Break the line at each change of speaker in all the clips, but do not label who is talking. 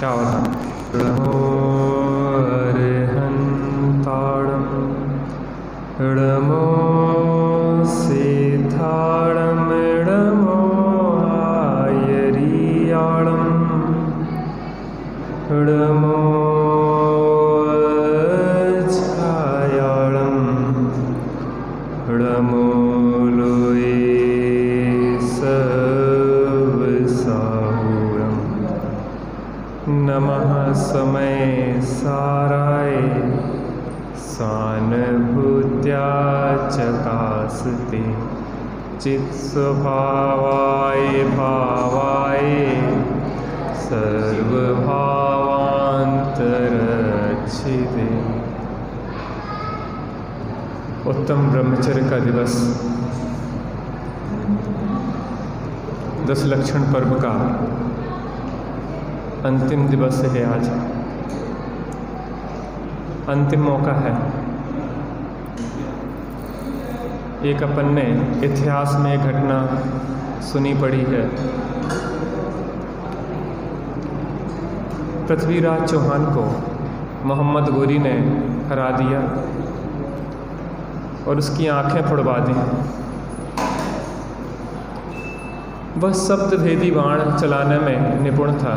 सावधान। नमो अरहन्ताणं नमो सिद्धाणं नमो आयरियाणं नमो छायाणं नमो लोये सवसाहुरं नमः समय साराय सानुभूत्या चकास्ते चित्स्वभावाय भावाय सर्वभावांतरच्छिदे। उत्तम ब्रह्मचर्य का दिवस 10 लक्षण पर्व का अंतिम दिवस है। आज अंतिम मौका है। एक अपन ने इतिहास में एक घटना सुनी पड़ी है। पृथ्वीराज चौहान को मोहम्मद गोरी ने हरा दिया और उसकी आंखें फोड़वा दी। वह सप्तभेदी बाण चलाने में निपुण था।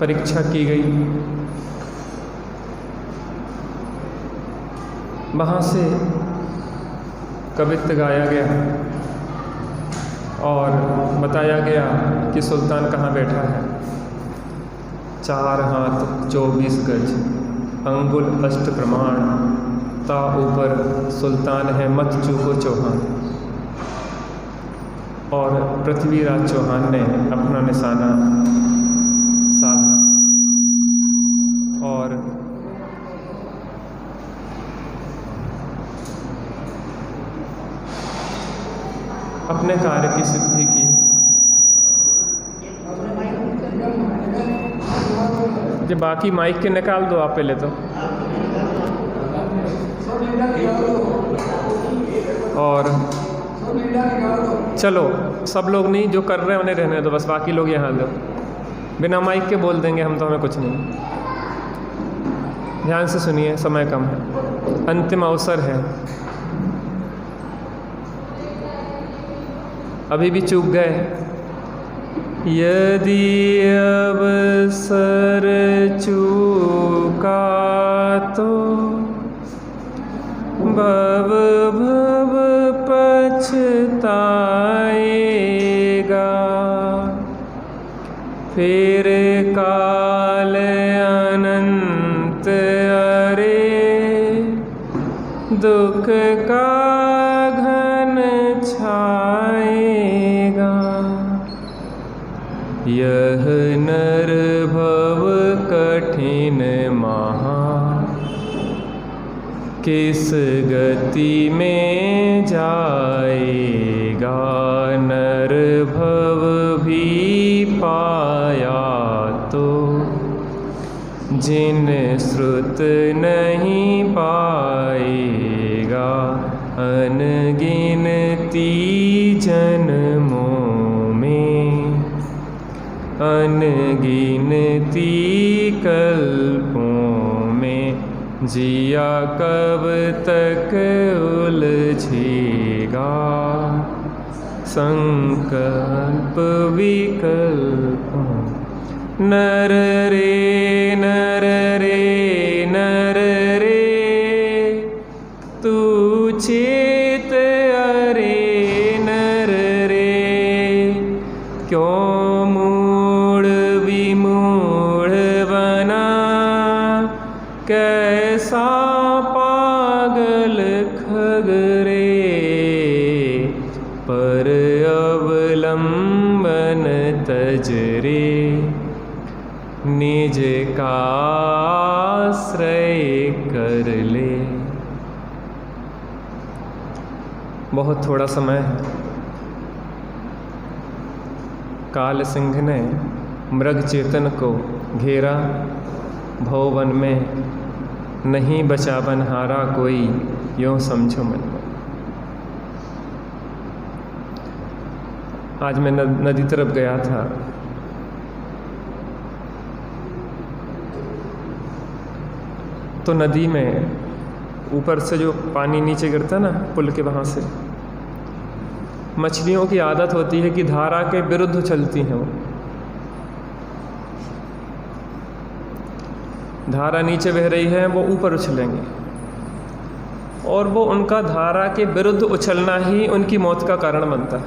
परीक्षा की गई। वहाँ से कवित्व गाया गया और बताया गया कि सुल्तान कहाँ बैठा है। 4 हाथ 24 गज अंगुल अष्ट प्रमाण ता ऊपर सुल्तान है मत चूको चौहान। और पृथ्वीराज चौहान ने अपना निशाना साधा और अपने कार्य की सिद्धि की। ये बाकी माइक के निकाल दो आप पहले तो। और चलो सब लोग नहीं, जो कर रहे हैं उन्हें रहने दो, बस बाकी लोग यहाँ दो। बिना माइक के बोल देंगे हम तो, हमें कुछ नहीं। ध्यान से सुनिए, समय कम है, अंतिम अवसर है। अभी भी चूक गए। यदि अवसर चूका तो भव भव पछताएगा, फिर काल अनंत अरे दुख का घन छाएगा। यह नर भव कठिन महा, किस गति में जाएगा। नर भव भी पाया तो जिन श्रुत नहीं पाएगा। अनगिनती जन्मों में अनगिनती कल्पों में जिया कब तक उलझेगा। संकल्प विकल्प नर रे नर रे नर रे, तू चेत अरे नर रे। क्यों मूढ़ विमूढ़ बना, कैसा पागल खग रे। पर अवलंबन तज रे, निज का आश्रय कर ले। बहुत थोड़ा समय है। काल सिंह ने मृग चेतन को घेरा। भवन में नहीं बचा बनहारा कोई, यूँ समझो मन में। आज मैं नदी तरफ गया था। तो नदी में ऊपर से जो पानी नीचे गिरता है ना पुल के, वहाँ से मछलियों की आदत होती है कि धारा के विरुद्ध चलती हैं। वो धारा नीचे बह रही है, वो ऊपर उछलेंगे, और वो उनका धारा के विरुद्ध उछलना ही उनकी मौत का कारण बनता है।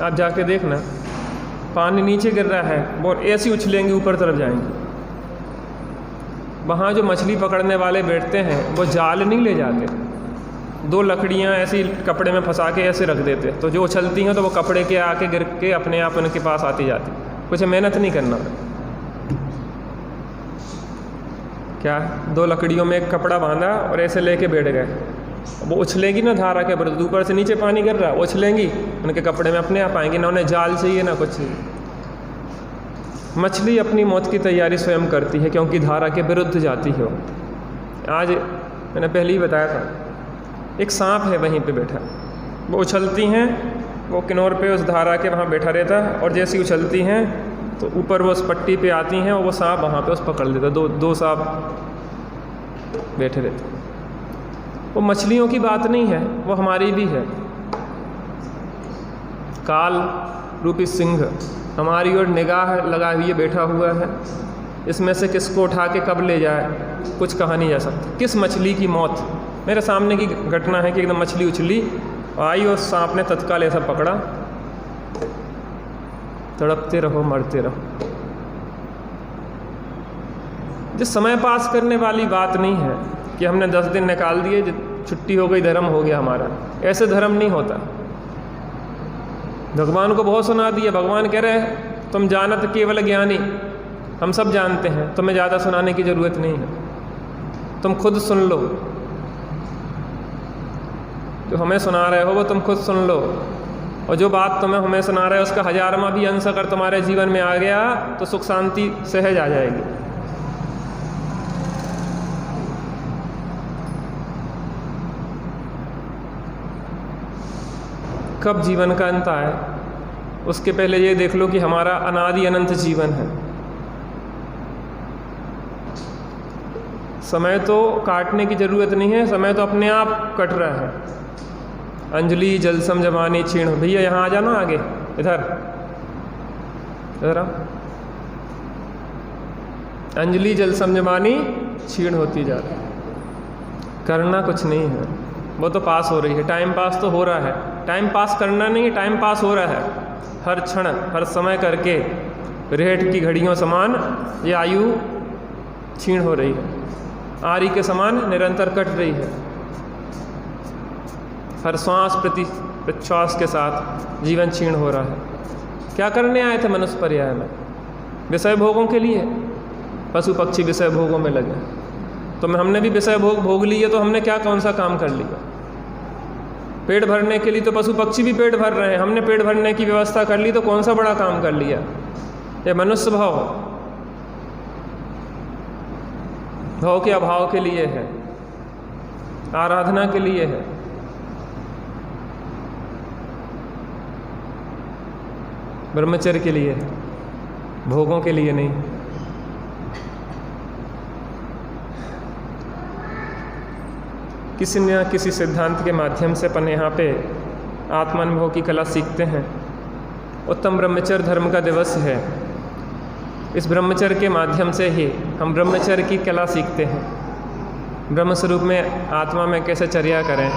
आप जाके देखना, पानी नीचे गिर रहा है, वो ऐसी उछलेंगे, ऊपर तरफ जाएंगे। वहाँ जो मछली पकड़ने वाले बैठते हैं वो जाल नहीं ले जाते, 2 लकड़ियाँ ऐसी कपड़े में फंसा के ऐसे रख देते, तो जो उछलती हैं तो वो कपड़े के आके गिर के अपने आप उनके पास आती जाती, कुछ मेहनत नहीं करना। क्या 2 लकड़ियों में एक कपड़ा बांधा और ऐसे लेके बैठ गए, वो उछलेगी ना धारा के विरुद्ध, ऊपर से नीचे पानी गिर रहा है, उछलेंगी, उनके कपड़े में अपने आप आएंगी, ना उन्हें जाल चाहिए ना कुछ चाहिए। मछली अपनी मौत की तैयारी स्वयं करती है क्योंकि धारा के विरुद्ध जाती है। आज मैंने पहले ही बताया था, एक सांप है वहीं पे बैठा, वो उछलती हैं, वो किनारे पे उस धारा के वहाँ बैठा रहता है, और जैसी उछलती हैं तो ऊपर वो उस पट्टी पे आती हैं और वो सांप वहाँ पे उस पकड़ लेता है। 2 सांप बैठे रहते हैं। वो मछलियों की बात नहीं है, वो हमारी भी है। काल रूपी सिंह हमारी ओर निगाह लगाए हुए बैठा हुआ है, इसमें से किसको उठा के कब ले जाए कुछ कहा नहीं जा सकता। किस मछली की मौत, मेरे सामने की घटना है कि एकदम मछली उछली आई और सांप ने तत्काल ऐसा पकड़ा, तड़पते रहो मरते रहो। जिस समय पास करने वाली बात नहीं है कि हमने 10 दिन निकाल दिए, छुट्टी हो गई, धर्म हो गया हमारा, ऐसे धर्म नहीं होता। भगवान को बहुत सुना दिया, भगवान कह रहे हैं तुम जानत केवल ज्ञानी, हम सब जानते हैं, तुम्हें ज़्यादा सुनाने की ज़रूरत नहीं है, तुम खुद सुन लो, जो हमें सुना रहे हो वो तुम खुद सुन लो, और जो बात तुम्हें हमें सुना रहे हो उसका 1000वां भी अंश अगर तुम्हारे जीवन में आ गया तो सुख शांति सहज आ जाएगी। कब जीवन का अंत आए उसके पहले ये देख लो कि हमारा अनादि अनंत जीवन है। समय तो काटने की ज़रूरत नहीं है, समय तो अपने आप कट रहा है। अंजलि जल सम जमानी क्षीण, भैया यहाँ आ जाना, आगे इधर इधर। अंजलि जल सम जमानी क्षीण होती जा रही, करना कुछ नहीं है, वो तो पास हो रही है। टाइम पास तो हो रहा है, टाइम पास करना नहीं है, टाइम पास हो रहा है। हर क्षण हर समय करके रेहट की घड़ियों समान ये आयु क्षीण हो रही है, आरी के समान निरंतर कट रही है। हर श्वास प्रति प्रश्वास के साथ जीवन क्षीण हो रहा है। क्या करने आए थे मनुष्य पर्याय में? विषय भोगों के लिए। पशु पक्षी विषय भोगों में लगे, तो हमने भी विषय भोग भोग लिए, तो हमने क्या कौन सा काम कर लिया? पेट भरने के लिए तो पशु पक्षी भी पेट भर रहे हैं, हमने पेट भरने की व्यवस्था कर ली, तो कौन सा बड़ा काम कर लिया? ये मनुष्य भाव भाव के अभाव के लिए है, आराधना के लिए है। ब्रह्मचर्य के लिए है, भोगों के लिए नहीं। किसी न किसी सिद्धांत के माध्यम से अपन यहाँ पे आत्मानुभव की कला सीखते हैं। उत्तम ब्रह्मचर्य धर्म का दिवस है। इस ब्रह्मचर्य के माध्यम से ही हम ब्रह्मचर्य की कला सीखते हैं। ब्रह्मस्वरूप में आत्मा में कैसे चर्या करें।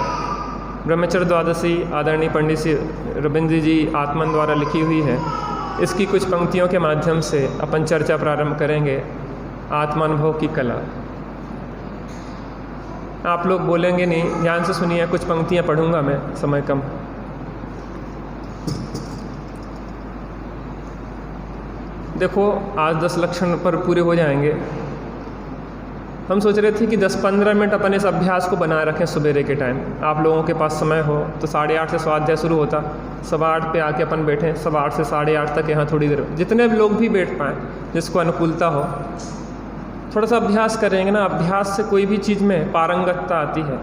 ब्रह्मचर्य द्वादशी आदरणीय पंडित श्री रविंद्र जी आत्मन द्वारा लिखी हुई है। इसकी कुछ पंक्तियों के माध्यम से अपन चर्चा प्रारंभ करेंगे, आत्मानुभव की कला। आप लोग बोलेंगे नहीं, ध्यान से सुनिए, कुछ पंक्तियाँ पढ़ूंगा मैं, समय कम। देखो आज 10 लक्षण पर पूरे हो जाएंगे। हम सोच रहे थे कि 10-15 मिनट अपन इस अभ्यास को बनाए रखें सवेरे के टाइम। आप लोगों के पास समय हो तो 8:30 से स्वाध्याय शुरू होता, 8:15 पे आके अपन बैठें, 8:15 से 8:30 तक यहाँ थोड़ी देर, जितने लोग भी बैठ पाएँ, जिसको अनुकूलता हो। थोड़ा सा अभ्यास करेंगे ना, अभ्यास से कोई भी चीज़ में पारंगतता आती है।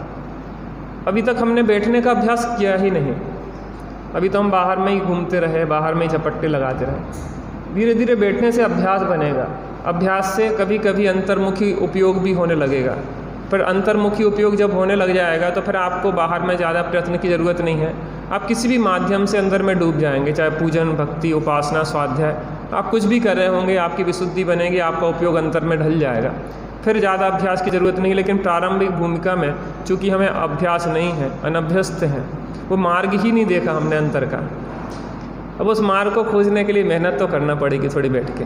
अभी तक हमने बैठने का अभ्यास किया ही नहीं, अभी तो हम बाहर में ही घूमते रहे, बाहर में ही झपट्टे लगाते रहे। धीरे धीरे बैठने से अभ्यास बनेगा। अभ्यास से कभी कभी अंतर्मुखी उपयोग भी होने लगेगा, पर अंतर्मुखी उपयोग जब होने लग जाएगा तो फिर आपको बाहर में ज़्यादा प्रयत्न की ज़रूरत नहीं है। आप किसी भी माध्यम से अंदर में डूब जाएंगे, चाहे पूजन, भक्ति, उपासना, स्वाध्याय, आप कुछ भी कर रहे होंगे, आपकी विशुद्धि बनेगी, आपका उपयोग अंतर में ढल जाएगा। फिर ज़्यादा अभ्यास की ज़रूरत नहीं। लेकिन प्रारंभिक भूमिका में चूँकि हमें अभ्यास नहीं है, अनभ्यस्त हैं, वो मार्ग ही नहीं देखा हमने अंतर का, अब उस मार्ग को खोजने के लिए मेहनत तो करना पड़ेगी थोड़ी बैठ के।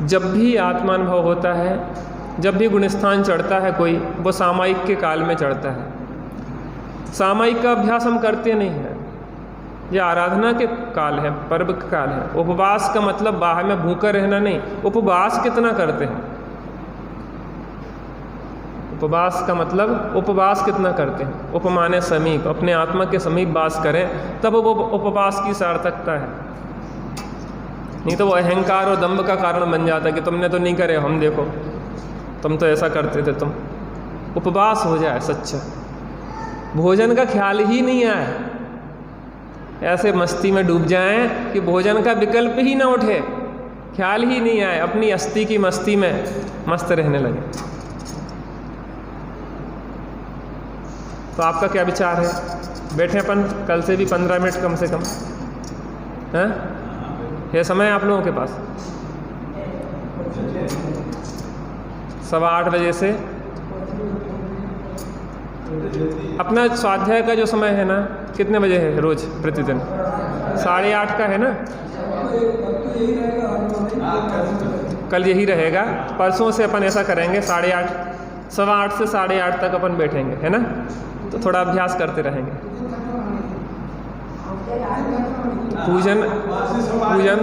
जब भी आत्मानुभव होता है, जब भी गुणस्थान चढ़ता है कोई, वो सामायिक के काल में चढ़ता है। सामायिक का अभ्यास हम करते नहीं हैं, ये आराधना के काल है, पर्व का काल है। उपवास का मतलब बाहर में भूखा रहना नहीं, उपवास कितना करते हैं, उपवास का मतलब उपवास कितना करते हैं। उपमाने समीप, अपने आत्मा के समीप वास करें, तब वो उपवास की सार्थकता है। नहीं तो वो अहंकार और दंभ का कारण बन जाता है कि तुमने तो नहीं करे, हम देखो तुम तो ऐसा करते थे। तुम उपवास हो जाए सच्चा, भोजन का ख्याल ही नहीं आए, ऐसे मस्ती में डूब जाएं कि भोजन का विकल्प ही ना उठे, ख्याल ही नहीं आए, अपनी अस्थि की मस्ती में मस्त रहने लगे। तो आपका क्या विचार है? बैठे अपन कल से भी 15 मिनट कम से कम, हैं? है समय आप लोगों के पास? 7:15 बजे से अपना स्वाध्याय का जो समय है ना, कितने बजे है रोज प्रतिदिन? 8:30 का है ना? कल यही रहेगा। परसों से अपन ऐसा करेंगे 8:30, 8:15 से 8:30 तक अपन बैठेंगे, है ना? तो थोड़ा अभ्यास करते रहेंगे। पूजन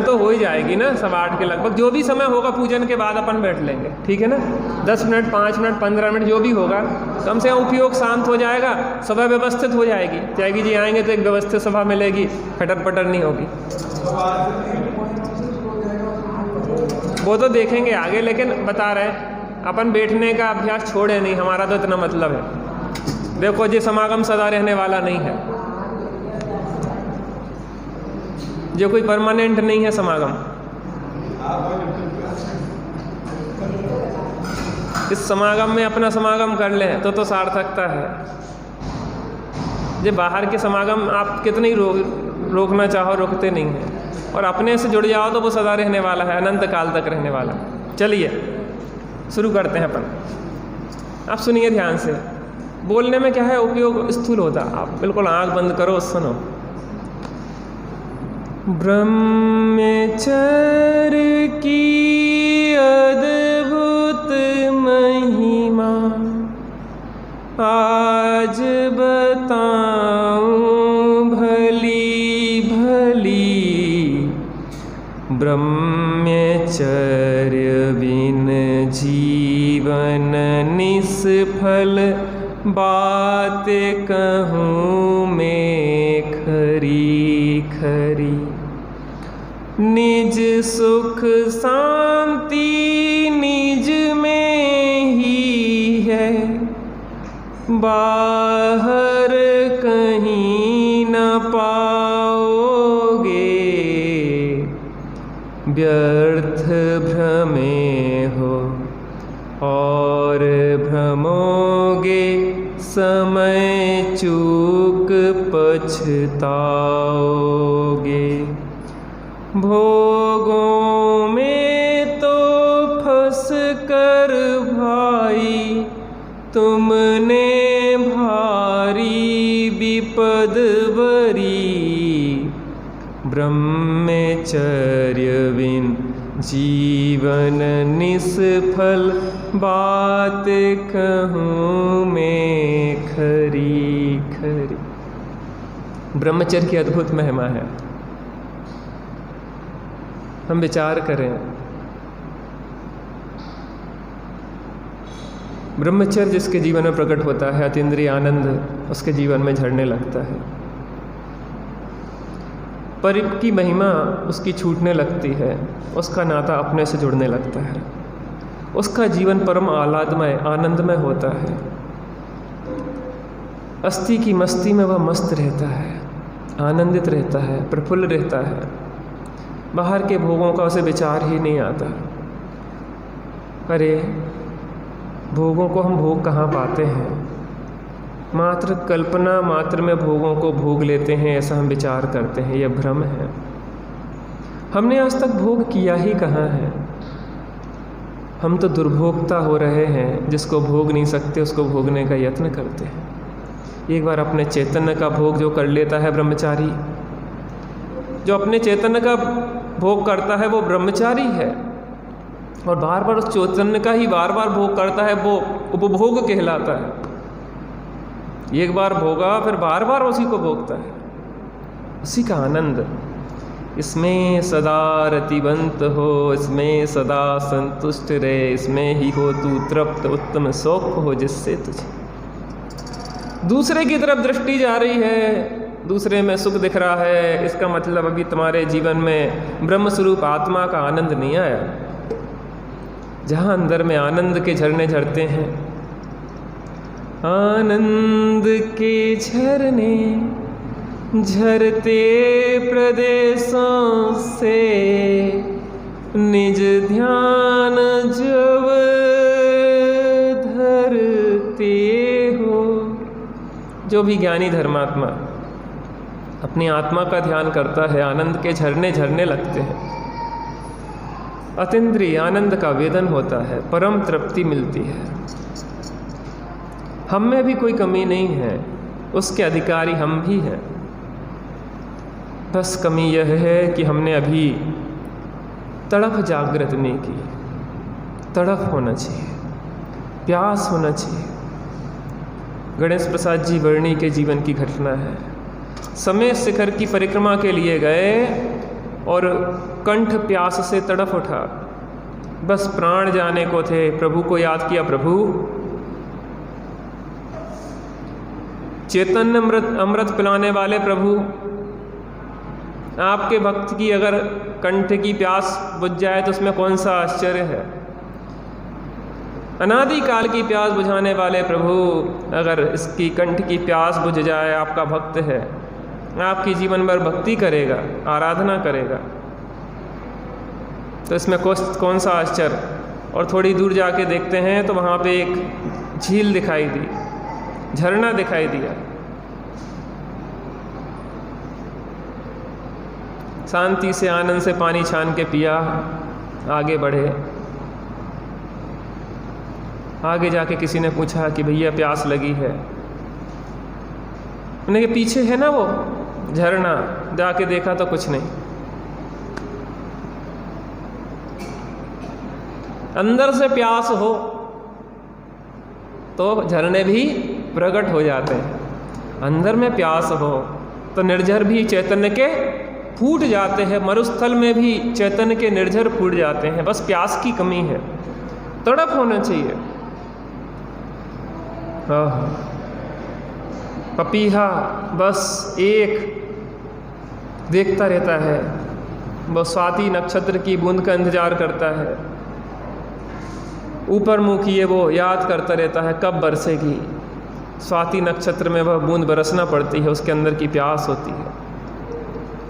तो हो ही जाएगी ना 8:15 के लगभग, जो भी समय होगा पूजन के बाद अपन बैठ लेंगे, ठीक है ना? 10 मिनट, 5 मिनट, 15 मिनट जो भी होगा, कम से कम उपयोग शांत हो जाएगा, सभा व्यवस्थित हो जाएगी। त्यागी जी आएंगे तो एक व्यवस्थित सभा मिलेगी, खटर पटर नहीं होगी। वो तो देखेंगे आगे, लेकिन बता रहे अपन बैठने का अभ्यास छोड़े नहीं, हमारा तो इतना मतलब है। देखो जी, समागम सदा रहने वाला नहीं है, जो कोई परमानेंट नहीं है समागम। इस समागम में अपना समागम कर लें तो सार्थकता है। जो बाहर के समागम आप कितने ही रोकना चाहो, रोकते नहीं हैं, और अपने से जुड़ जाओ तो वो सदा रहने वाला है, अनंत काल तक रहने वाला। चलिए शुरू करते हैं अपन। आप सुनिए ध्यान से, बोलने में क्या है उपयोग स्थूल होता, आप बिल्कुल आंख बंद करो, सुनो। ब्रह्मचर्य की अद्भुत महिमा आज बताऊं भली भली, ब्रह्मचर्य बिन जीवन निष्फल, बात कहूँ मैं खरी खरी। निज सुख शांति निज में ही है, बाहर कहीं न पाओगे। व्यर्थ भ्रमे हो और भ्रमोगे, समय चूक पछताओगे। भोगों में तो फंस कर भाई तुमने भारी विपद बरी, ब्रह्मचर्य बिन जीवन निष्फल, बात कहूँ मैं खरी खरी। ब्रह्मचर्य की अद्भुत महिमा है। हम विचार करें, ब्रह्मचर्य जिसके जीवन में प्रकट होता है, अतीन्द्रिय आनंद उसके जीवन में झड़ने लगता है। पर की महिमा उसकी छूटने लगती है, उसका नाता अपने से जुड़ने लगता है, उसका जीवन परम आह्लादमय आनंदमय होता है। अस्थि की मस्ती में वह मस्त रहता है, आनंदित रहता है, प्रफुल्ल रहता है। बाहर के भोगों का उसे विचार ही नहीं आता। अरे भोगों को हम भोग कहाँ पाते हैं, मात्र कल्पना मात्र में भोगों को भोग लेते हैं, ऐसा हम विचार करते हैं। यह भ्रम है। हमने आज तक भोग किया ही कहाँ है। हम तो दुर्भोगता हो रहे हैं, जिसको भोग नहीं सकते उसको भोगने का यत्न करते हैं। एक बार अपने चैतन्य का भोग जो कर लेता है ब्रह्मचारी, जो अपने चैतन्य का भोग करता है वो ब्रह्मचारी है, और बार बार उस चैतन्य का ही बार बार भोग करता है वो उपभोग कहलाता है। एक बार भोगा फिर बार बार उसी को भोगता है, उसी का आनंद। इसमें सदा रतिवंत हो, इसमें सदा संतुष्ट रहे, इसमें ही हो तू तृप्त, उत्तम शौक हो जिससे तुझे। दूसरे की तरफ दृष्टि जा रही है, दूसरे में सुख दिख रहा है, इसका मतलब अभी तुम्हारे जीवन में ब्रह्म स्वरूप आत्मा का आनंद नहीं आया। जहाँ अंदर में आनंद के झरने झरते हैं, आनंद के झरने झरते प्रदेशों से, निज ध्यान जब धरते हो। जो भी ज्ञानी धर्मात्मा अपनी आत्मा का ध्यान करता है, आनंद के झरने झरने लगते हैं, अतीन्द्रिय आनंद का वेदन होता है, परम तृप्ति मिलती है। हम में भी कोई कमी नहीं है, उसके अधिकारी हम भी हैं। बस कमी यह है कि हमने अभी तड़फ जागृत नहीं की। तड़फ होना चाहिए, प्यास होना चाहिए। गणेश प्रसाद जी वर्णी के जीवन की घटना है। समय शिखर की परिक्रमा के लिए गए और कंठ प्यास से तड़फ उठा, बस प्राण जाने को थे। प्रभु को याद किया, प्रभु चैतन्य अमृत पिलाने वाले प्रभु, आपके भक्त की अगर कंठ की प्यास बुझ जाए तो उसमें कौन सा आश्चर्य है। अनादि काल की प्यास बुझाने वाले प्रभु, अगर इसकी कंठ की प्यास बुझ जाए, आपका भक्त है, आपकी जीवन भर भक्ति करेगा, आराधना करेगा, तो इसमें कौन सा आश्चर्य। और थोड़ी दूर जाके देखते हैं तो वहाँ पे एक झील दिखाई दी, झरना दिखाई दिया। शांति से आनंद से पानी छान के पिया, आगे बढ़े। आगे जाके किसी ने पूछा कि भैया प्यास लगी है। उन्हें पीछे है ना वो झरना, जाके देखा तो कुछ नहीं। अंदर से प्यास हो तो झरने भी प्रकट हो जाते हैं। अंदर में प्यास हो तो निर्झर भी चैतन्य के फूट जाते हैं। मरुस्थल में भी चैतन्य के निर्झर फूट जाते हैं। बस प्यास की कमी है, तड़प होना चाहिए। पपीहा बस एक देखता रहता है, वो स्वाति नक्षत्र की बूंद का इंतजार करता है। ऊपर मुँह किए वो याद करता रहता है कब बरसेगी। स्वाति नक्षत्र में वह बूंद बरसना पड़ती है, उसके अंदर की प्यास होती है।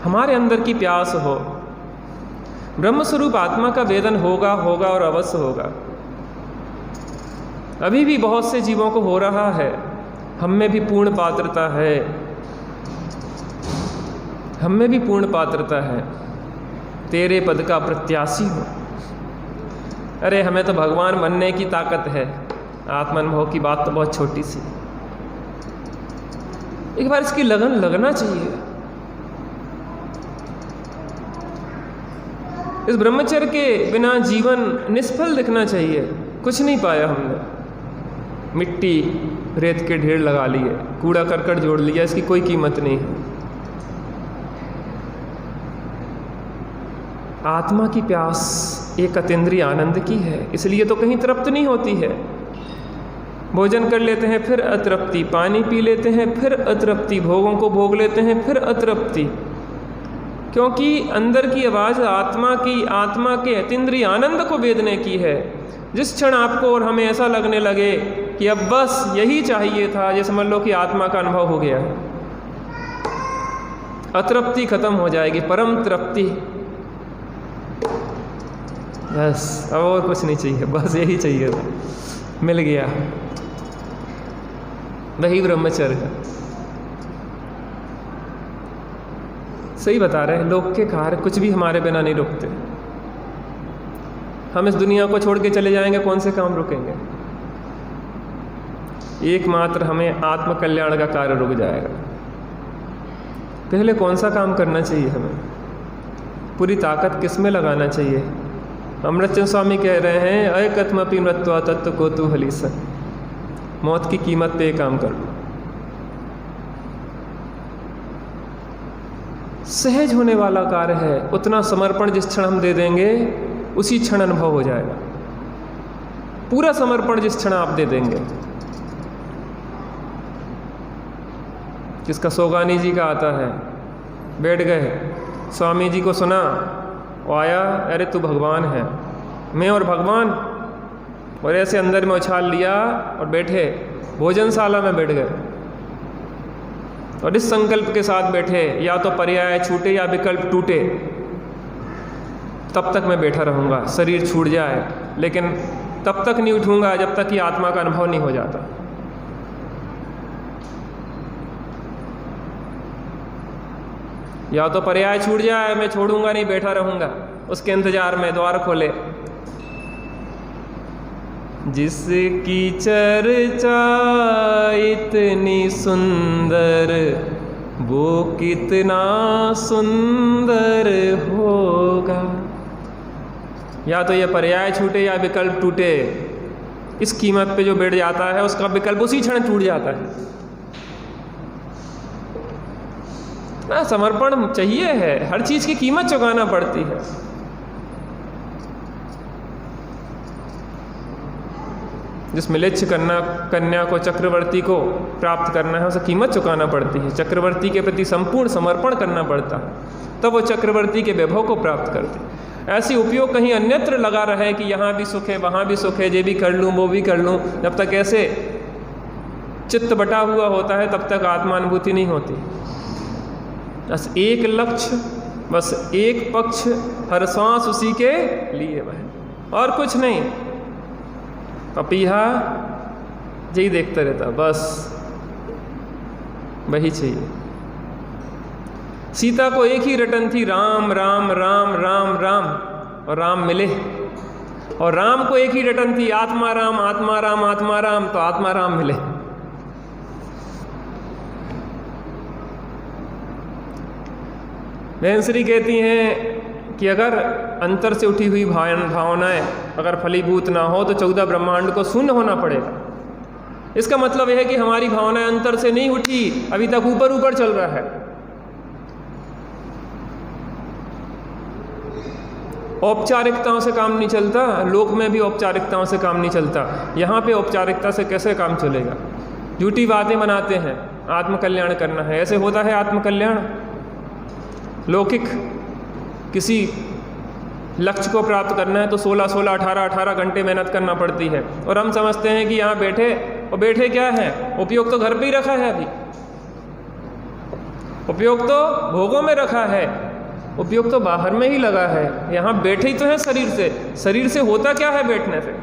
हमारे अंदर की प्यास हो, ब्रह्मस्वरूप आत्मा का वेदन होगा होगा और अवश्य होगा। अभी भी बहुत से जीवों को हो रहा है। हम में भी पूर्ण पात्रता है, हम में भी पूर्ण पात्रता है। तेरे पद का प्रत्याशी हो। अरे हमें तो भगवान बनने की ताकत है। आत्मानुभव की बात तो बहुत छोटी सी। एक बार इसकी लगन लगना चाहिए। इस ब्रह्मचर्य के बिना जीवन निष्फल दिखना चाहिए। कुछ नहीं पाया हमने, मिट्टी रेत के ढेर लगा लिए, कूड़ा करकट जोड़ लिया, इसकी कोई कीमत नहीं है। आत्मा की प्यास एक अतीन्द्रिय आनंद की है, इसलिए तो कहीं तृप्त नहीं होती है। भोजन कर लेते हैं फिर अतृप्ति, पानी पी लेते हैं फिर अतृप्ति, भोगों को भोग लेते हैं फिर अतृप्ति। क्योंकि अंदर की आवाज़ आत्मा के अतीन्द्रिय आनंद को वेदने की है। जिस क्षण आपको और हमें ऐसा लगने लगे कि अब बस यही चाहिए था, ये समझ लो कि आत्मा का अनुभव हो गया, अतृप्ति खत्म हो जाएगी, परम तृप्ति। बस अब और कुछ नहीं चाहिए, बस यही चाहिए था, मिल गया, वही ब्रह्मचर्य है। सही बता रहे हैं, लोक के कार्य कुछ भी हमारे बिना नहीं रुकते। हम इस दुनिया को छोड़ के चले जाएंगे, कौन से काम रुकेंगे? एकमात्र हमें आत्म कल्याण का कार्य रुक जाएगा। पहले कौन सा काम करना चाहिए हमें? पूरी ताकत किस में लगाना चाहिए? अमृतचंद स्वामी कह रहे हैं, अयकथमपि मृत्वा तत्व कौतूहली सन, मौत की कीमत पे काम कर लो। सहज होने वाला कार्य है, उतना समर्पण जिस क्षण हम दे देंगे उसी क्षण अनुभव हो जाएगा। पूरा समर्पण जिस क्षण आप दे देंगे। जिसका सोगानी जी का आता है, बैठ गए, स्वामी जी को सुना, वो आया, अरे तू भगवान है, मैं और भगवान, और ऐसे अंदर में उछाल लिया और बैठे, भोजनशाला में बैठ गए और इस संकल्प के साथ बैठे, या तो पर्याय छूटे या विकल्प टूटे, तब तक मैं बैठा रहूँगा, शरीर छूट जाए, लेकिन तब तक नहीं उठूँगा जब तक कि आत्मा का अनुभव नहीं हो जाता। या तो पर्याय छूट जाए, मैं छोड़ूंगा नहीं, बैठा रहूँगा उसके इंतजार में, द्वार खोले। जिसकी चर्चा इतनी सुंदर, वो कितना सुंदर होगा। या तो ये पर्याय छूटे या विकल्प टूटे, इस कीमत पे जो बैठ जाता है उसका विकल्प उसी क्षण टूट जाता है ना। समर्पण चाहिए है, हर चीज की कीमत चुकाना पड़ती है। जिस मिलेच्छ कन्या को, चक्रवर्ती को प्राप्त करना है, उसे कीमत चुकाना पड़ती है, चक्रवर्ती के प्रति संपूर्ण समर्पण करना पड़ता है, तब वो चक्रवर्ती के वैभव को प्राप्त करते। ऐसी उपयोग कहीं अन्यत्र लगा रहे कि यहाँ भी सुख है, वहाँ भी सुख है, ये भी कर लूँ, वो भी कर लूँ, जब तक ऐसे चित्त बटा हुआ होता है तब तक आत्मानुभूति नहीं होती। बस एक लक्ष्य, बस एक पक्ष, हर सांस उसी के लिए वह, और कुछ नहीं। पपीहा यही देखता रहता, बस वही चाहिए। सीता को एक ही रटन थी, राम राम राम राम राम, और राम मिले। और राम को एक ही रटन थी, आत्मा राम आत्मा राम आत्मा राम, तो आत्मा राम मिले। बहन श्री कहती हैं कि अगर अंतर से उठी हुई भावनाएं अगर फलीभूत ना हो तो 14 ब्रह्मांड को शून्य होना पड़ेगा। इसका मतलब यह है कि हमारी भावनाएं अंतर से नहीं उठी, अभी तक ऊपर ऊपर चल रहा है। औपचारिकताओं से काम नहीं चलता, लोक में भी औपचारिकताओं से काम नहीं चलता, यहाँ पे औपचारिकता से कैसे काम चलेगा? झूठी बातें बनाते हैं, आत्मकल्याण करना है, ऐसे होता है आत्मकल्याण? लौकिक किसी लक्ष्य को प्राप्त करना है तो 16-16, 18-18 घंटे मेहनत करना पड़ती है, और हम समझते हैं कि यहाँ बैठे, और बैठे क्या है? उपयोग तो घर पे ही रखा है, अभी उपयोग तो भोगों में रखा है, उपयोग तो बाहर में ही लगा है। यहाँ बैठे ही तो है शरीर से। शरीर से होता क्या है बैठने से?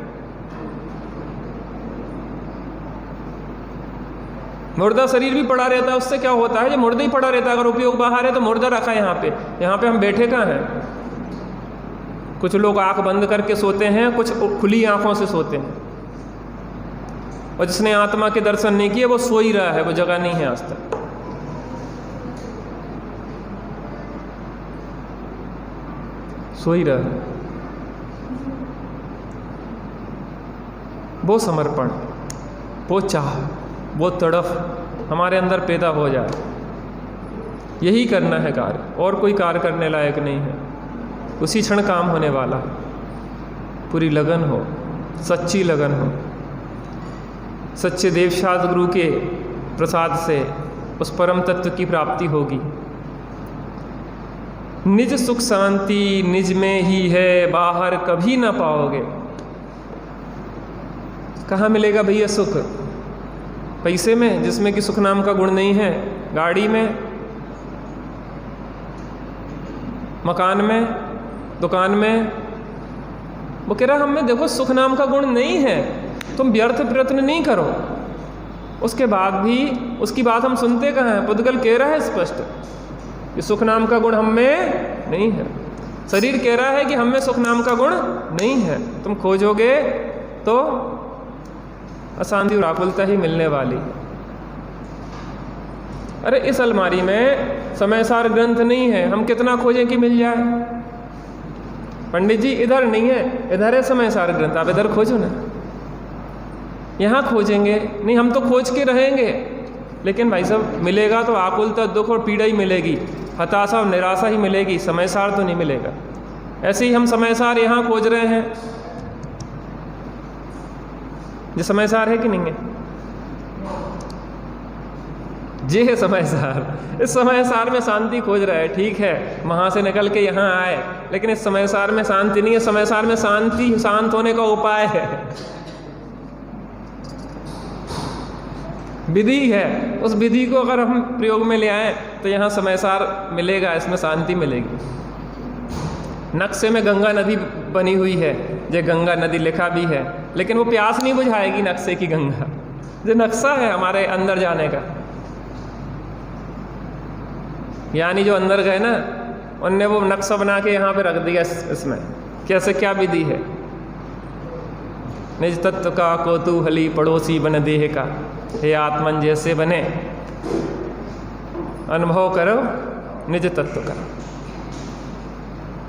मुर्दा शरीर भी पड़ा रहता है, उससे क्या होता है? जो मुर्दा ही पड़ा रहता है, अगर उपयोग बाहर है तो मुर्दा रखा है यहाँ पे। यहाँ पे हम बैठे कहाँ हैं? कुछ लोग आंख बंद करके सोते हैं, कुछ खुली आंखों से सोते हैं, और जिसने आत्मा के दर्शन नहीं किए वो सो ही रहा है, वो जगह नहीं है आज तक। सो ही रहा है। वो समर्पण, वो चाह, वो तड़फ हमारे अंदर पैदा हो जाए, यही करना है कार्य, और कोई कार्य करने लायक नहीं है। उसी क्षण काम होने वाला, पूरी लगन हो, सच्ची लगन हो, सच्चे देवशास्त्र गुरु के प्रसाद से उस परम तत्व की प्राप्ति होगी। निज सुख शांति निज में ही है, बाहर कभी ना पाओगे। कहाँ मिलेगा भैया सुख? पैसे में, जिसमें कि सुख नाम का गुण नहीं है? गाड़ी में, मकान में, दुकान में, वो कह रहा हम में देखो सुख नाम का गुण नहीं है, तुम व्यर्थ प्रयत्न नहीं करो। उसके बाद भी उसकी बात हम सुनते कहाँ हैं? पुद्गल कह रहा है स्पष्ट कि सुख नाम का गुण हम में नहीं है। शरीर कह रहा है कि हम में सुख नाम का गुण नहीं है, तुम खोजोगे तो अशांति और आकुलता ही मिलने वाली। अरे इस अलमारी में समयसार ग्रंथ नहीं है, हम कितना खोजें कि मिल जाए? पंडित जी इधर नहीं है, इधर है समयसार ग्रंथ, आप इधर खोजो ना। यहाँ खोजेंगे नहीं, हम तो खोज के रहेंगे, लेकिन भाई साहब मिलेगा तो आकुलता, दुख और पीड़ा ही मिलेगी, हताशा और निराशा ही मिलेगी, समयसार तो नहीं मिलेगा। ऐसे ही हम समयसार यहाँ खोज रहे हैं, ये समयसार है कि नहीं है? ये है समयसार। इस समयसार में शांति खोज रहा है, ठीक है, वहाँ से निकल के यहाँ आए, लेकिन इस समयसार में शांति नहीं है। समयसार में शांति, शांत होने का उपाय है, विधि है। उस विधि को अगर हम प्रयोग में ले आए तो यहाँ समयसार मिलेगा, इसमें शांति मिलेगी। नक्शे में गंगा नदी बनी हुई है, ये गंगा नदी लिखा भी है, लेकिन वो प्यास नहीं बुझाएगी नक्शे की गंगा। जो नक्शा है हमारे अंदर जाने का, यानी जो अंदर गए ना, उनने वो नक्शा बना के यहाँ पे रख दिया इसमें, कैसे क्या विधि है। निज तत्व का कौतूहली पड़ोसी बन देह का, हे आत्मन जैसे बने अनुभव करो निज तत्व का।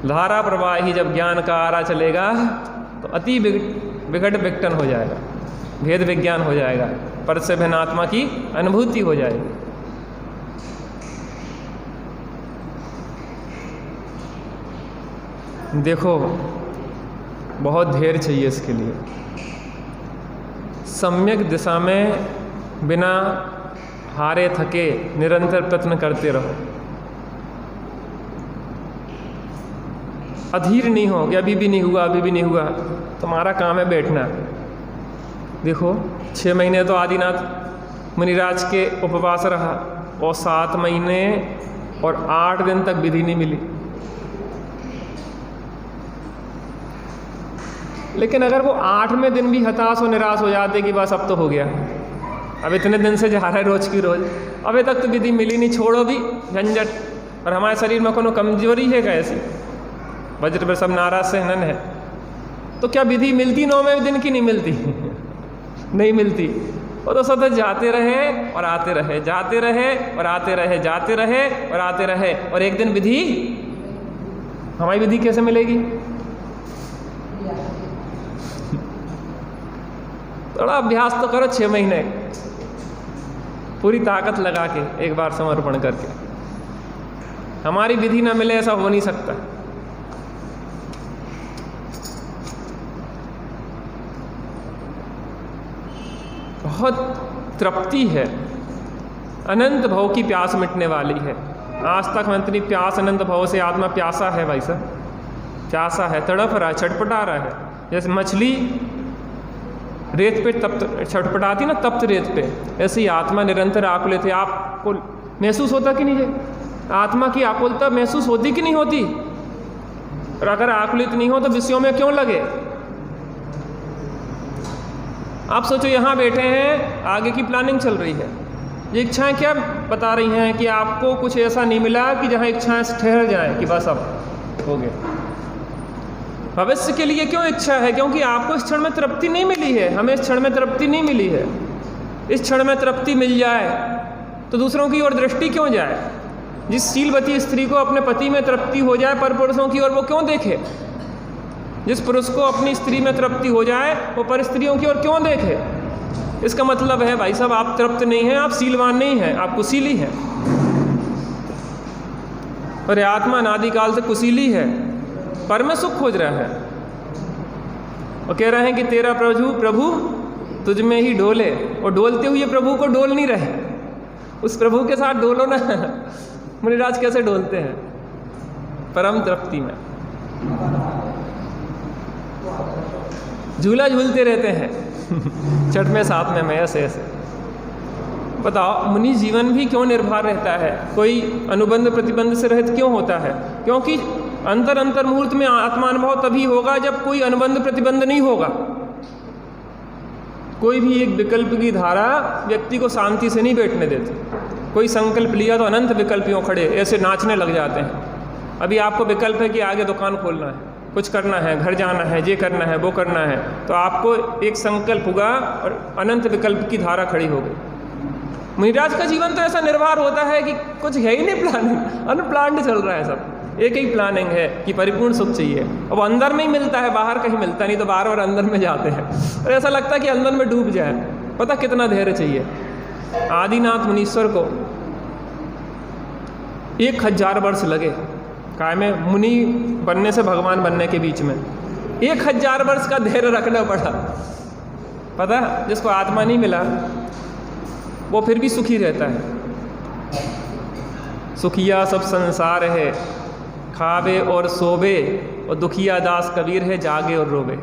धारा प्रवाही जब ज्ञान का आरा चलेगा तो अति विघट विघटन हो जाएगा, भेद विज्ञान हो जाएगा, पर से भिन्न आत्मा की अनुभूति हो जाएगी। देखो बहुत धैर्य चाहिए इसके लिए। सम्यक दिशा में बिना हारे थके निरंतर प्रयत्न करते रहो, अधीर नहीं हो कि अभी भी नहीं हुआ, अभी भी नहीं हुआ। तुम्हारा काम है बैठना। देखो 6 महीने तो आदिनाथ मुनिराज के उपवास रहा, और 7 महीने और 8 दिन तक विधि नहीं मिली। लेकिन अगर वो 8वें दिन भी हताश और निराश हो जाते कि बस अब तो हो गया, अब इतने दिन से जा रहा है रोज की रोज, अभी तक तो विधि मिली नहीं, छोड़ो भी झंझट, और हमारे शरीर में कोनो कमजोरी है कैसी, वज्र पर सब नाराज से हनन है, तो क्या विधि मिलती 9वें दिन की? नहीं मिलती नहीं मिलती। वो तो सतत जाते रहे और आते रहे, जाते रहे और आते रहे, जाते रहे और आते रहे, और एक दिन विधि, हमारी विधि कैसे मिलेगी? थोड़ा अभ्यास तो करो 6 महीने, पूरी ताकत लगा के, एक बार समर्पण करके। हमारी विधि ना मिले ऐसा हो नहीं सकता। बहुत तृप्ति है, अनंत भव की प्यास मिटने वाली है। आज तक हम इतनी प्यास, अनंत भव से आत्मा प्यासा है भाई साहब, प्यासा है, तड़प रहा है, छटपटा रहा है। जैसे मछली रेत पे तप्त छटपटाती ना, तप्त रेत पे, ऐसे ही आत्मा निरंतर आकुलित है। आपको महसूस होता कि नहीं है? आत्मा की आकुलता महसूस होती कि नहीं होती? और अगर आकुलित नहीं हो तो विषयों में क्यों लगे? आप सोचो यहाँ बैठे हैं, आगे की प्लानिंग चल रही है, ये इच्छाएं क्या बता रही हैं कि आपको कुछ ऐसा नहीं मिला कि जहाँ इच्छाएं ठहर जाएं कि बस अब हो गया। भविष्य के लिए क्यों इच्छा है? क्योंकि आपको इस क्षण में तृप्ति नहीं मिली है, हमें इस क्षण में तृप्ति नहीं मिली है। इस क्षण में तृप्ति मिल जाए तो दूसरों की ओर दृष्टि क्यों जाए? जिस शीलवती स्त्री को अपने पति में तृप्ति हो जाए, पर पुरुषों की ओर वो क्यों देखे? जिस पुरुष को अपनी स्त्री में तृप्ति हो जाए, वो पर स्त्रियों की ओर क्यों देखे? इसका मतलब है भाई साहब, आप तृप्त नहीं हैं, आप शीलवान नहीं हैं, आप कुशीली हैं। और आत्मा अनादिकाल से कुशीली है, पर में सुख खोज रहा है, और कह रहे हैं कि तेरा प्रभु तुझ में ही डोले, और डोलते हुए प्रभु को डोल नहीं रहे, उस प्रभु के साथ डोलो ना। मुनिराज कैसे डोलते हैं? परम तृप्ति में झूला झूलते रहते हैं छठ में 7 में ऐसे ऐसे। बताओ मुनि जीवन भी क्यों निर्भर रहता है? कोई अनुबंध प्रतिबंध से रहित क्यों होता है? क्योंकि अंतर अंतर मुहूर्त में आत्मानुभव तभी होगा जब कोई अनुबंध प्रतिबंध नहीं होगा। कोई भी एक विकल्प की धारा व्यक्ति को शांति से नहीं बैठने देती। कोई संकल्प लिया तो अनंत विकल्प यूँ खड़े ऐसे नाचने लग जाते हैं। अभी आपको विकल्प है कि आगे दुकान खोलना है, कुछ करना है, घर जाना है, ये करना है, वो करना है, तो आपको एक संकल्प होगा और अनंत विकल्प की धारा खड़ी हो गई। मुनिराज का जीवन तो ऐसा निर्भर होता है कि कुछ है ही नहीं प्लानिंग, अनप्लान्ड चल रहा है सब। एक ही प्लानिंग है कि परिपूर्ण सुख चाहिए, अब अंदर में ही मिलता है, बाहर कहीं मिलता नहीं, तो बार बार अंदर में जाते हैं और ऐसा लगता है कि अंदर में डूब जाए। पता कितना धैर्य चाहिए। आदिनाथ मुनीश्वर को 1000 वर्ष लगे काय में मुनि बनने से भगवान बनने के बीच में 1000 वर्ष का धैर्य रखना पड़ा। पता जिसको आत्मा नहीं मिला वो फिर भी सुखी रहता है। सुखिया सब संसार है, खावे और सोवे, और दुखिया दास कबीर है, जागे और रोवे।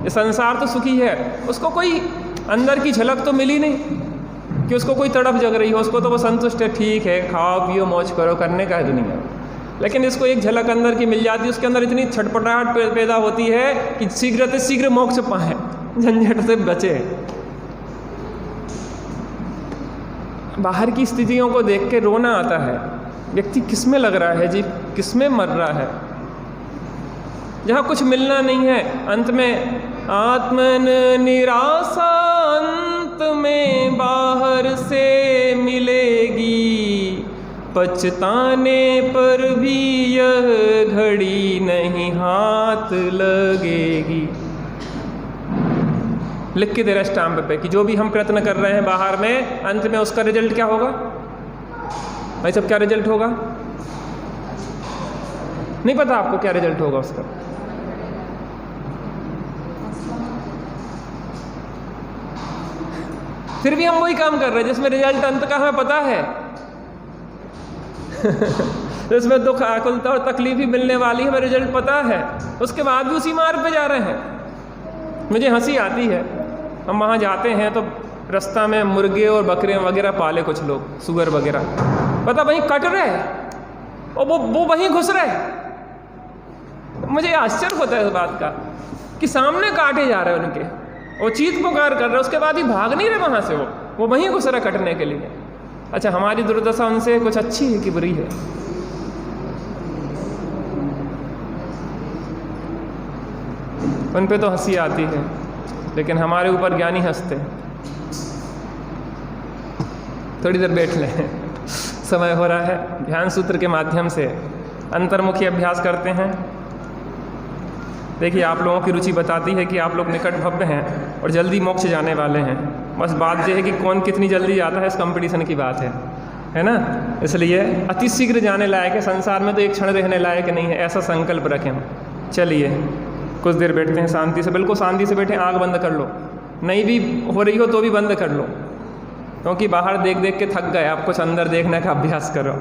ये संसार तो सुखी है, उसको कोई अंदर की झलक तो मिली नहीं कि उसको कोई तड़प जग रही हो, उसको तो वो संतुष्ट है, ठीक है, खाओ पियो मौज करो, करने का है दुनिया। लेकिन इसको एक झलक अंदर की मिल जाती है, उसके अंदर इतनी छटपटाहट पैदा होती है कि शीघ्र से शीघ्र मोक्ष पाए, झंझट से बचे। बाहर की स्थितियों को देख के रोना आता है, व्यक्ति किस में लग रहा है जी, किस में मर रहा है, जहाँ कुछ मिलना नहीं है। अंत में आत्मन निराशा अंत में बाहर से मिलेगी, पछताने पर भी यह घड़ी नहीं हाथ लगेगी। लिख के दे रहा स्टाम्प पे कि जो भी हम प्रयत्न कर रहे हैं बाहर में, अंत में उसका रिजल्ट क्या होगा भाई सब? क्या रिजल्ट होगा नहीं पता आपको, क्या रिजल्ट होगा उसका? फिर भी हम वही काम कर रहे हैं जिसमें रिजल्ट अंत का हमें पता है। जिसमें दुख आकुलता और तकलीफ ही मिलने वाली है, हमें रिजल्ट पता है, उसके बाद भी उसी मार्ग पे जा रहे हैं। मुझे हंसी आती है, हम वहाँ जाते हैं तो रास्ता में मुर्गे और बकरे वगैरह पाले कुछ लोग, सुअर वगैरह, पता वहीं कट रहे और वो वहीं घुस रहे। मुझे आश्चर्य होता है इस बात का कि सामने काटे जा रहे हैं उनके, वो चीख पुकार कर रहे, उसके बाद ही भाग नहीं रहे वहाँ से, वो वहीं घुस रहे कटने के लिए। अच्छा, हमारी दुर्दशा उनसे कुछ अच्छी है कि बुरी है? उन पे तो हंसी आती है, लेकिन हमारे ऊपर ज्ञानी हंसते हैं। थोड़ी देर बैठ लें, समय हो रहा है। ध्यान सूत्र के माध्यम से अंतर्मुखी अभ्यास करते हैं। देखिए, आप लोगों की रुचि बताती है कि आप लोग निकट भव्य हैं और जल्दी मोक्ष जाने वाले हैं। बस बात यह है कि कौन कितनी जल्दी जाता है, इस कंपटीशन की बात है ना? इसलिए अति शीघ्र जाने लायक है, संसार में तो एक क्षण रहने लायक नहीं है, ऐसा संकल्प रखें। चलिए कुछ देर बैठते हैं शांति से, बिल्कुल शांति से बैठें, आँख बंद कर लो, नहीं भी हो रही हो तो भी बंद कर लो, क्योंकि बाहर देख देख के थक गए, आप कुछ अंदर देखने का अभ्यास करो।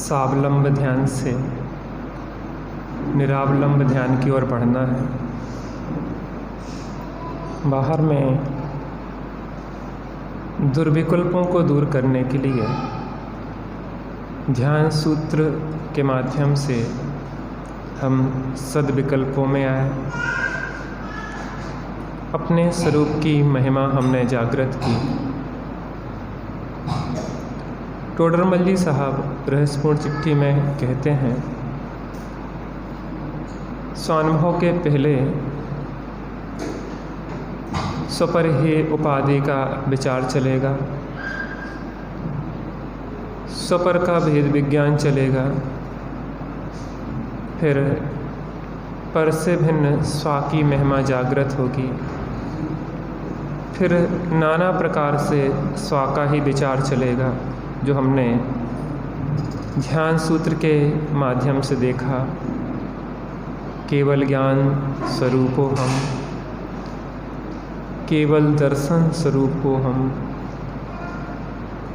स्वावलंब ध्यान से निरावलंब ध्यान की ओर बढ़ना है। बाहर में दुर्विकल्पों को दूर करने के लिए ध्यान सूत्र के माध्यम से हम सद्विकल्पों में आए। अपने स्वरूप की महिमा हमने जागृत की। टोडरमल जी साहब रहस्यपूर्ण चिट्ठी में कहते हैं, स्वानुभव के पहले स्वपर ही उपाधि का विचार चलेगा, स्वपर का भेद विज्ञान चलेगा, फिर पर से भिन्न स्वा की महिमा जागृत होगी, फिर नाना प्रकार से स्वा का ही विचार चलेगा, जो हमने ध्यान सूत्र के माध्यम से देखा। केवल ज्ञान स्वरूपो हम, केवल दर्शन स्वरूपो हम,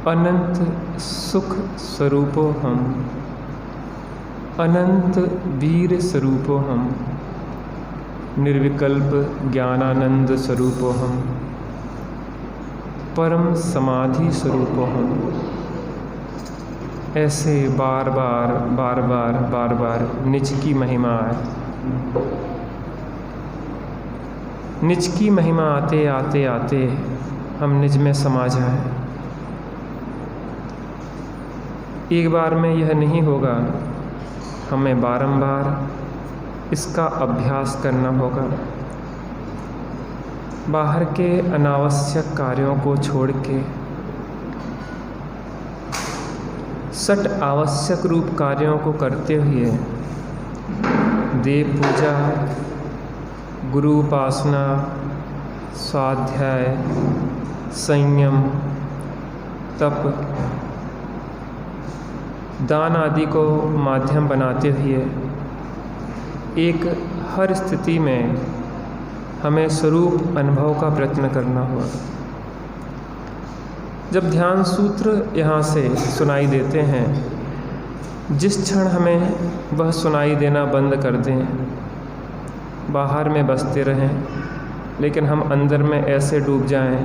अनंत सुख स्वरूपो हम, अनंत वीर स्वरूपो हम, निर्विकल्प ज्ञानानंद स्वरूपो हम, परम समाधि स्वरूपो हम। ऐसे बार बार निज की महिमा आए। निज की महिमा आते आते आते हम निज में समा जाएं। एक बार में यह नहीं होगा, हमें बारंबार इसका अभ्यास करना होगा। बाहर के अनावश्यक कार्यों को छोड़ के सट आवश्यक रूप कार्यों को करते हुए देव पूजा, गुरु उपासना, स्वाध्याय, संयम, तप, दान आदि को माध्यम बनाते हुए एक हर स्थिति में हमें स्वरूप अनुभव का प्रयत्न करना होगा। जब ध्यान सूत्र यहाँ से सुनाई देते हैं, जिस क्षण हमें वह सुनाई देना बंद कर दें, बाहर में बसते रहें, लेकिन हम अंदर में ऐसे डूब जाएं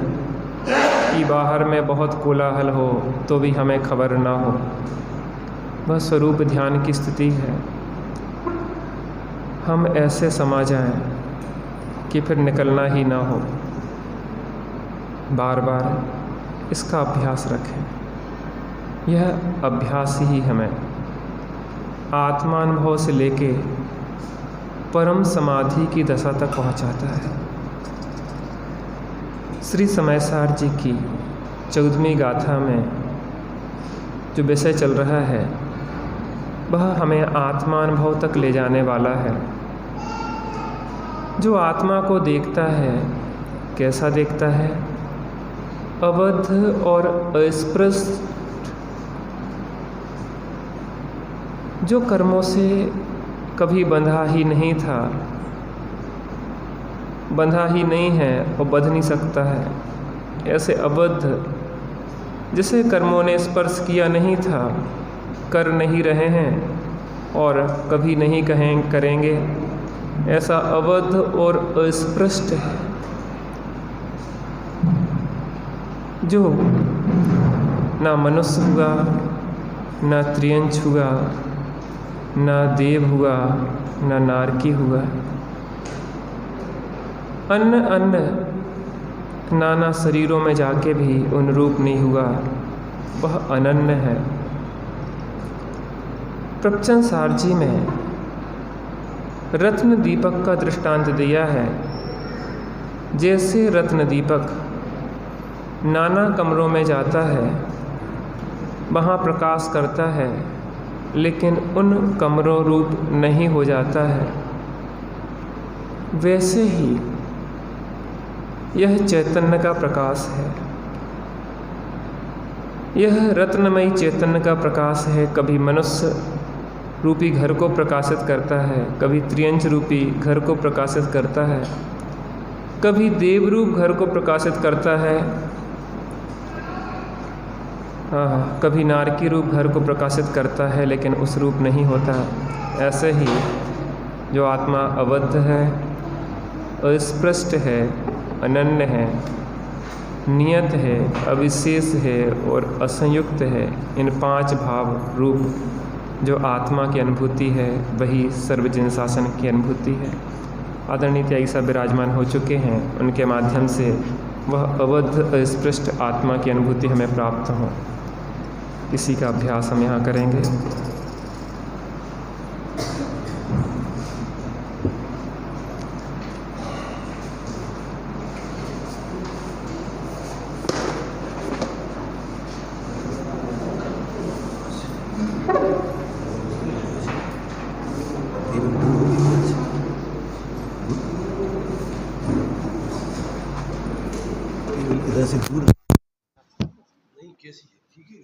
कि बाहर में बहुत कोलाहल हो तो भी हमें खबर ना हो। वह स्वरूप ध्यान की स्थिति है। हम ऐसे समा जाएं कि फिर निकलना ही ना हो। बार बार इसका अभ्यास रखें। यह अभ्यास ही हमें आत्मानुभव से लेके परम समाधि की दशा तक पहुंचाता है। श्री समयसार जी की 14वीं गाथा में जो विषय चल रहा है, वह हमें आत्मानुभव तक ले जाने वाला है। जो आत्मा को देखता है, कैसा देखता है? अबद्ध और अस्पृश्य, जो कर्मों से कभी बंधा ही नहीं था, बंधा ही नहीं है और बंध नहीं सकता है, ऐसे अबद्ध, जिसे कर्मों ने स्पर्श किया नहीं था, कर नहीं रहे हैं और कभी नहीं करेंगे, ऐसा अबद्ध और अस्पृष्ट है। जो ना मनुष्य हुआ, ना त्रियंच हुआ, ना देव हुआ, ना नारकी हुआ, अन्य नाना शरीरों में जाके भी उन रूप नहीं हुआ, वह अनन्य है। प्रवचन सार जी में रत्न दीपक का दृष्टांत दिया है। जैसे रत्न दीपक नाना कमरों में जाता है, वहाँ प्रकाश करता है, लेकिन उन कमरों रूप नहीं हो जाता है, वैसे ही यह चैतन्य का प्रकाश है। यह रत्नमयी चैतन्य का प्रकाश है। कभी मनुष्य रूपी घर को प्रकाशित करता है, कभी त्रियंच रूपी घर को प्रकाशित करता है, कभी देव रूप घर को प्रकाशित करता है। हाँ, कभी नारकी रूप घर को प्रकाशित करता है लेकिन उस रूप नहीं होता। ऐसे ही जो आत्मा अबद्ध है, अस्पृष्ट है, अनन्य है, नियत है, अविशेष है और असंयुक्त है, इन 5 भाव रूप जो आत्मा की अनुभूति है वही सर्वजन शासन की अनुभूति है। आदरणीय त्यागी साहब विराजमान हो चुके हैं, उनके माध्यम से वह अबद्ध अस्पृष्ट आत्मा की अनुभूति हमें प्राप्त हो, इसी का अभ्यास हम यहाँ करेंगे।
इधर से दूर नहीं, कैसी है? ठीक है।